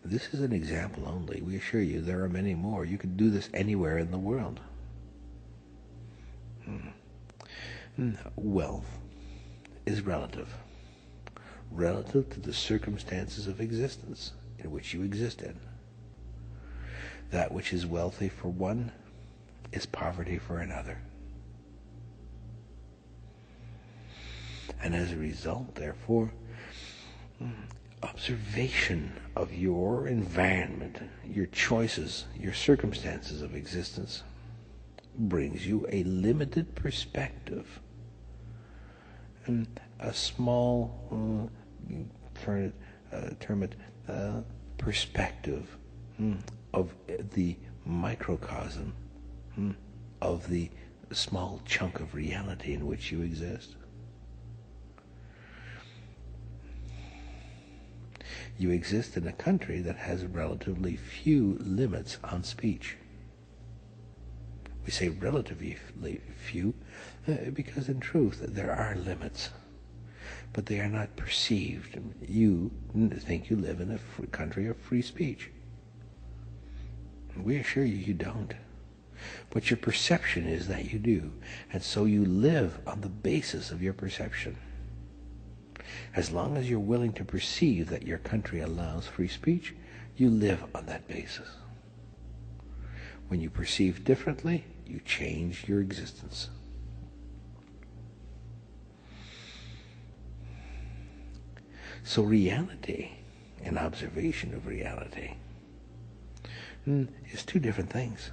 This is an example only. We assure you there are many more. You can do this anywhere in the world. Wealth is relative. Relative to the circumstances of existence in which you exist in. That which is wealthy for one is poverty for another. And as a result, therefore, observation of your environment, your choices, your circumstances of existence brings you a limited perspective and a small, term it, perspective of the microcosm of the small chunk of reality in which you exist. You exist in a country that has relatively few limits on speech. We say relatively few because in truth there are limits, but they are not perceived. You think you live in a country of free speech. We assure you don't. But your perception is that you do, and so you live on the basis of your perception. As long as you're willing to perceive that your country allows free speech, you live on that basis. When you perceive differently, you change your existence. So reality and observation of reality is two different things.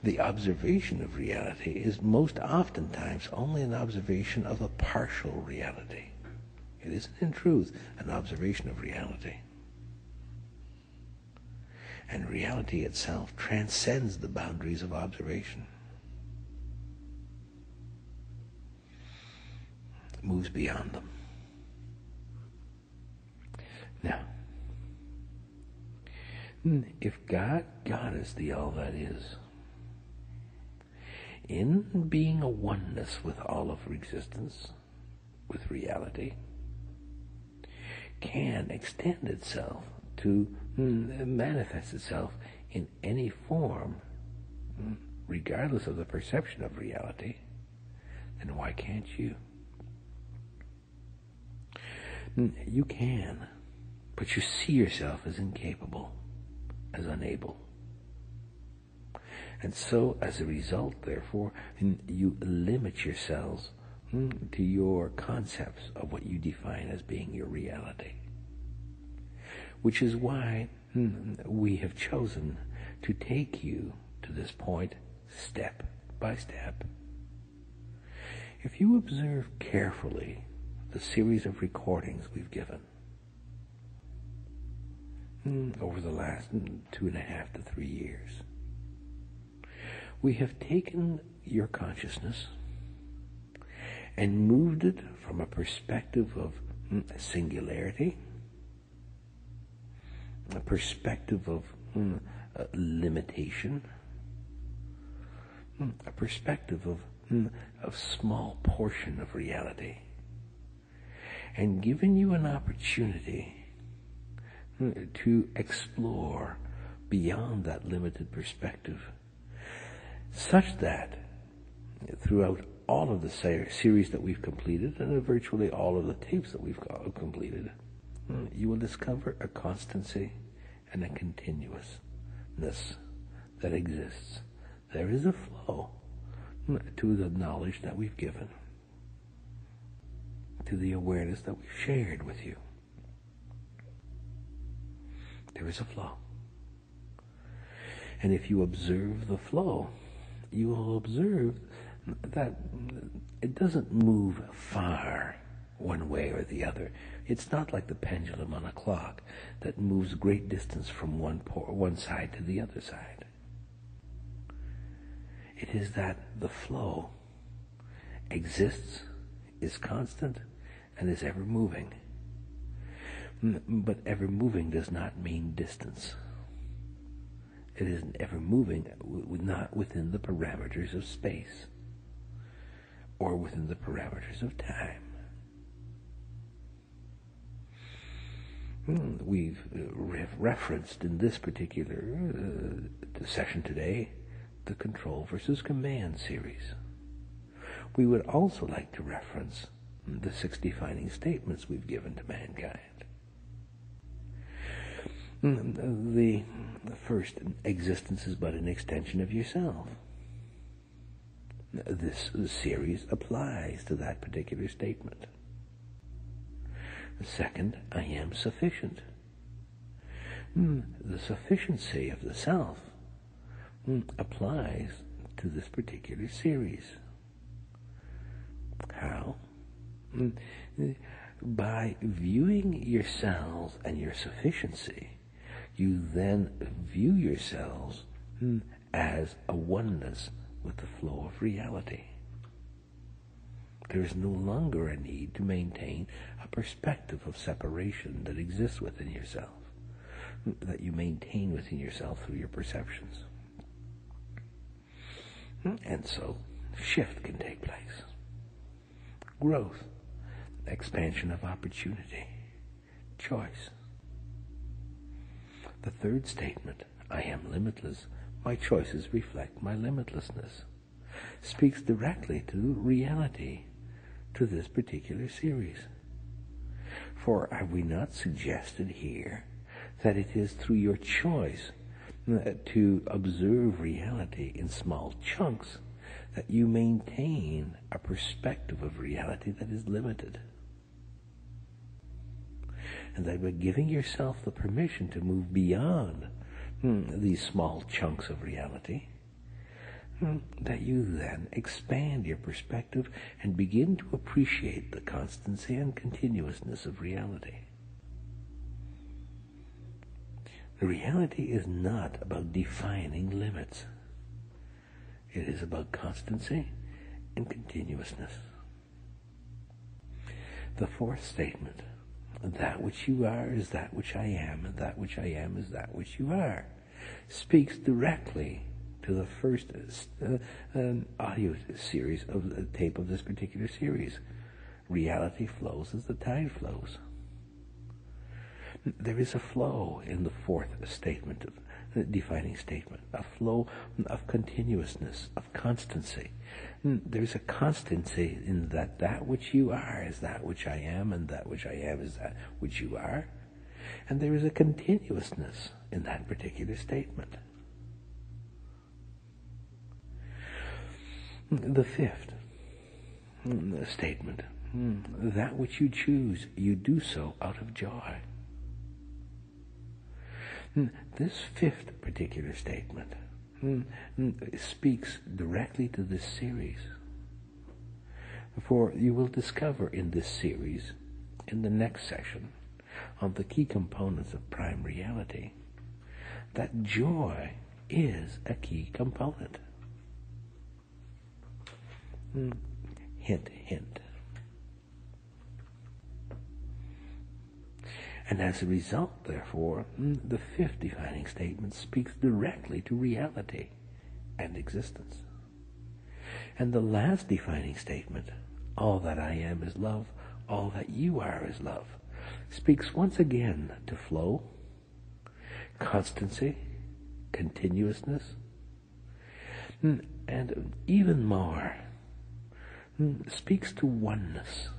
The observation of reality is most oftentimes only an observation of a partial reality. It isn't in truth an observation of reality. And reality itself transcends the boundaries of observation. It moves beyond them. Now, if God is the all that is, in being a oneness with all of existence, with reality, can extend itself to manifest itself in any form, regardless of the perception of reality, then why can't you? You can, but you see yourself as incapable, as unable. And so, as a result, therefore, you limit yourselves to your concepts of what you define as being your reality. Which is why we have chosen to take you to this point step by step. If you observe carefully the series of recordings we've given over the last 2.5 to 3 years, we have taken your consciousness and moved it from a perspective of singularity, a perspective of limitation, a perspective of small portion of reality, and given you an opportunity to explore beyond that limited perspective, such that throughout all of the series that we've completed and virtually all of the tapes that we've completed, you will discover a constancy and a continuousness that exists. There is a flow to the knowledge that we've given, to the awareness that we've shared with you. There is a flow. And if you observe the flow, you will observe that it doesn't move far one way or the other. It's not like the pendulum on a clock that moves great distance from one side to the other side. It is that the flow exists, is constant, and is ever moving. But ever moving does not mean distance. It isn't ever moving, not within the parameters of space or within the parameters of time. We've referenced in this particular session today the Control versus Command series. We would also like to reference the 6 defining statements we've given to mankind. The first, existence is but an extension of yourself. This series applies to that particular statement. Second, I am sufficient. The sufficiency of the self applies to this particular series. How? By viewing yourselves and your sufficiency, you then view yourselves as a oneness with the flow of reality. There is no longer a need to maintain a perspective of separation that exists within yourself, that you maintain within yourself through your perceptions. And so, shift can take place. Growth, expansion of opportunity, choice. The third statement, I am limitless, my choices reflect my limitlessness, speaks directly to reality, to this particular series. For have we not suggested here that it is through your choice to observe reality in small chunks that you maintain a perspective of reality that is limited? And that by giving yourself the permission to move beyond these small chunks of reality, that you then expand your perspective and begin to appreciate the constancy and continuousness of reality. The reality is not about defining limits. It is about constancy and continuousness. The fourth statement, that which you are is that which I am, and that which I am is that which you are, speaks directly to the first audio series of the tape of this particular series. Reality flows as the tide flows. There is a flow in the fourth statement, of the defining statement, a flow of continuousness, of constancy. There's a constancy in that which you are is that which I am, and that which I am is that which you are. And there is a continuousness in that particular statement. The fifth statement, that which you choose, you do so out of joy. This fifth particular statement speaks directly to this series. For you will discover in this series, in the next session, of the key components of prime reality, that joy is a key component. Hint, hint. And as a result, therefore, the fifth defining statement speaks directly to reality and existence. And the last defining statement, all that I am is love, all that you are is love, speaks once again to flow, constancy, continuousness, and even more, speaks to oneness.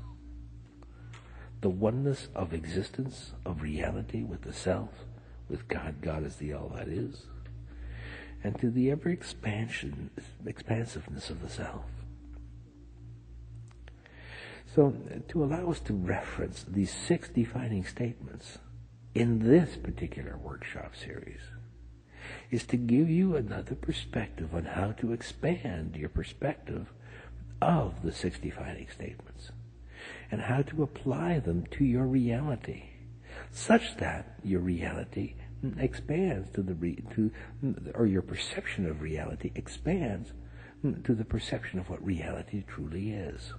The oneness of existence, of reality with the self, with God. God is the all that is. And to the ever expansiveness of the self. So, to allow us to reference these 6 defining statements in this particular workshop series is to give you another perspective on how to expand your perspective of the 6 defining statements, and how to apply them to your reality, such that your reality expands or your perception of reality expands to the perception of what reality truly is.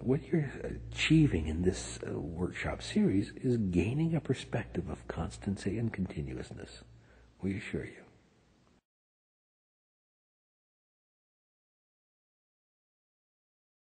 What you're achieving in this workshop series is gaining a perspective of constancy and continuousness, we assure you.